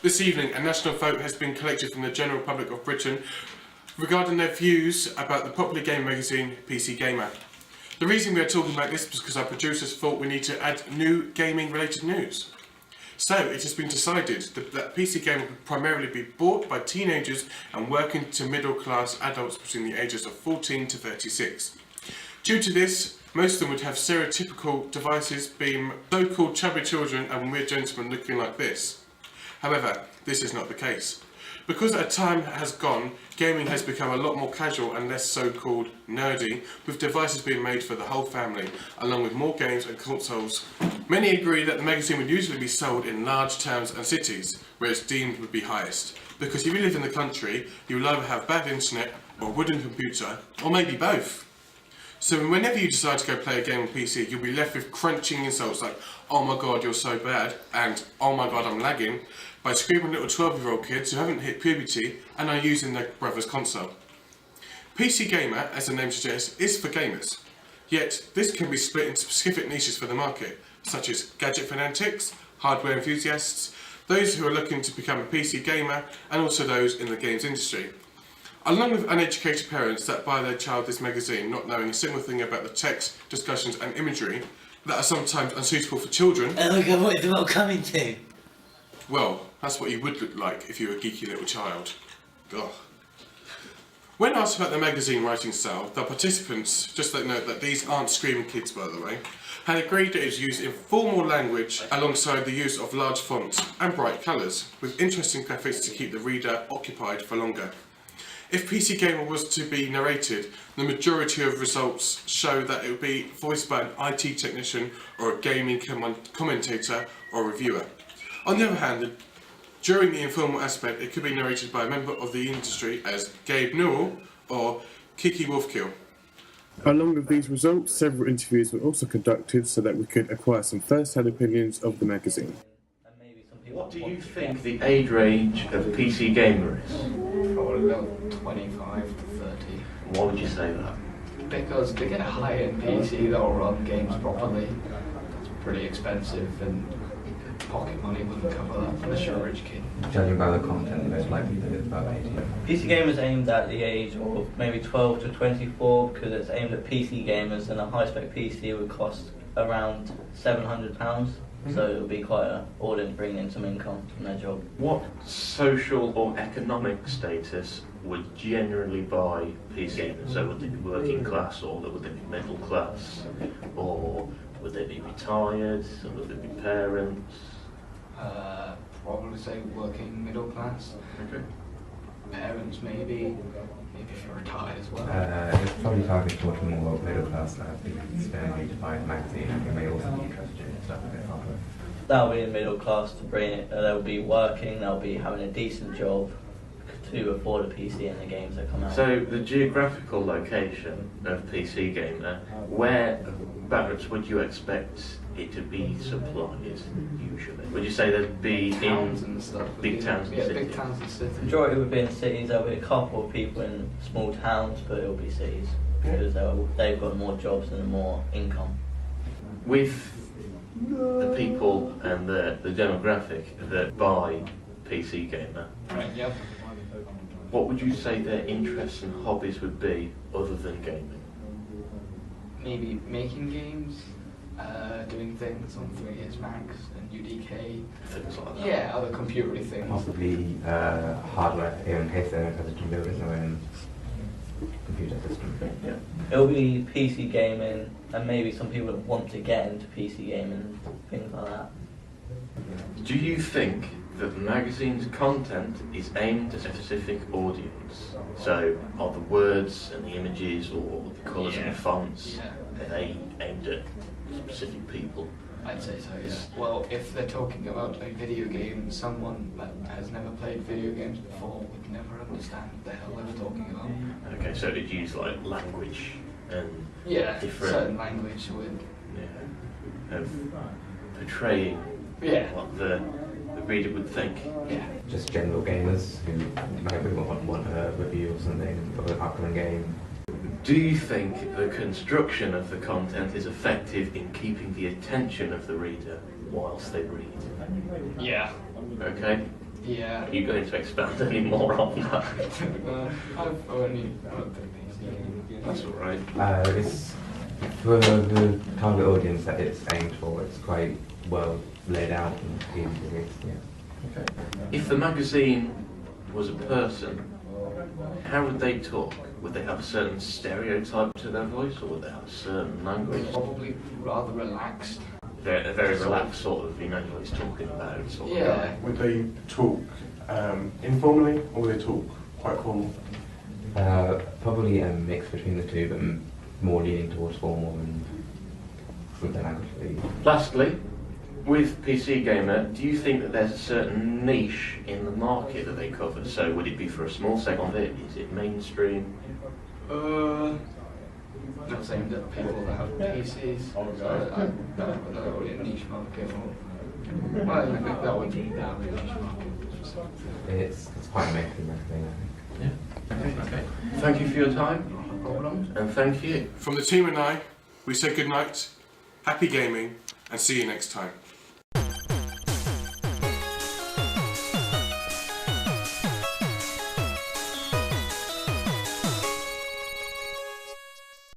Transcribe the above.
This evening, a national vote has been collected from the general public of Britain regarding their views about the popular game magazine PC Gamer. The reason we are talking about this is because our producers thought we need to add new gaming related news. So it has been decided that PC Gamer will primarily be bought by teenagers and working to middle class adults between the ages of 14 to 36. Due to this, most of them would have stereotypical devices, being so-called chubby children and weird gentlemen looking like this. However, this is not the case. Because a time has gone, gaming has become a lot more casual and less so-called nerdy, with devices being made for the whole family, along with more games and consoles. Many agree that the magazine would usually be sold in large towns and cities, where it's deemed would be highest. Because if you live in the country, you will either have bad internet or a wooden computer, or maybe both. So whenever you decide to go play a game on PC, you'll be left with crunching insults like, "Oh my god, you're so bad," and "Oh my god, I'm lagging," by screaming little 12-year-old kids who haven't hit puberty and are using their brother's console. PC Gamer, as the name suggests, is for gamers. Yet, this can be split into specific niches for the market, such as gadget fanatics, hardware enthusiasts, those who are looking to become a PC gamer, and also those in the games industry. Along with uneducated parents that buy their child this magazine not knowing a single thing about the text, discussions and imagery that are sometimes unsuitable for children. Oh my god, what is the world coming to? Well, that's what you would look like if you were a geeky little child. Ugh. When asked about the magazine writing style, the participants, just to note that these aren't screaming kids by the way, had agreed that it was used in formal language alongside the use of large fonts and bright colours, with interesting graphics to keep the reader occupied for longer. If PC Gamer was to be narrated, the majority of results show that it would be voiced by an IT technician or a gaming commentator or reviewer. On the other hand, during the informal aspect, it could be narrated by a member of the industry as Gabe Newell or Kiki Wolfkill. Along with these results, several interviews were also conducted so that we could acquire some first-hand opinions of the magazine. What do you think the age range of a PC gamer is? Probably about 25 to 30. Why would you say that? Because to get a high-end PC that'll run games properly, that's pretty expensive, and pocket money wouldn't cover that unless you're a rich kid. Judging by the content, most likely that it's about 18. PC Gamer's aimed at the age of maybe 12 to 24 because it's aimed at PC gamers, and a high-spec PC would cost around £700. So it would be quite an audience bringing in some income from their job. What social or economic status would generally buy PC? So would they be working class, or would they be middle class, or would they be retired, or would they be parents? Probably say working middle class. Okay. Parents maybe if you're retired as well. It's probably targeted towards more middle class now. I think it's fairly defined magazine, and you may also be interested in stuff a bit harder. That'll be the middle class to bring it. They'll be working, they'll be having a decent job to afford a PC and the games that come out. So the geographical location of PC Gamer, whereabouts would you expect it to be supplied usually? Would you say there'd be Towns in and stuff. big towns and Yeah, cities? big towns and cities. The majority would be in cities. There'll be a couple of people in small towns, but it'll be cities because they've got more jobs and more income. With the people and the demographic that buy PC Gamer, Right, yep. what would you say their interests and hobbies would be other than gaming? Maybe making games, doing things on 3ds Max and UDK. Things like that. Yeah, other computery things. Possibly hardware, in case there has to build its own computer system. Yeah. It'll be PC gaming, and maybe some people that want to get into PC gaming, things like that. Do you think that the magazine's content is aimed at a specific audience? So are the words and the images or the colours and the fonts, are they aimed at specific people? I'd say so, yeah. Well, if they're talking about a video game, someone that has never played video games before would never understand what the hell they were talking about. Okay, so it'd use like language and different certain language would of portraying what the reader would think. Yeah. Just general gamers who maybe want a review or something of an upcoming game. Do you think the construction of the content is effective in keeping the attention of the reader whilst they read? Yeah. Okay. Yeah. Are you going to expand any more on that? I've only looked at PC. That's alright. It's for the target audience that it's aimed for. It's quite well laid out and easy to read. Yeah. Okay. If the magazine was a person, how would they talk? Would they have a certain stereotype to their voice, or would they have a certain language? Probably rather relaxed. They're a very relaxed sort of, you know what he's talking about. Sort of Yeah. guy. Would they talk informally, or would they talk quite formal? Probably a mix between the two, but more leaning towards formal and with the language. Lastly, with PC Gamer, do you think that there's a certain niche in the market that they cover? So would it be for a small segment of it? Is it mainstream? That's aimed at people that have PCs. So that would be a niche market. Or, well, I think that would be a niche market. It's quite a mainstream thing, I think. Yeah. Okay. Thank you for your time, and thank you. From the team and I, we say good night, happy gaming, and see you next time.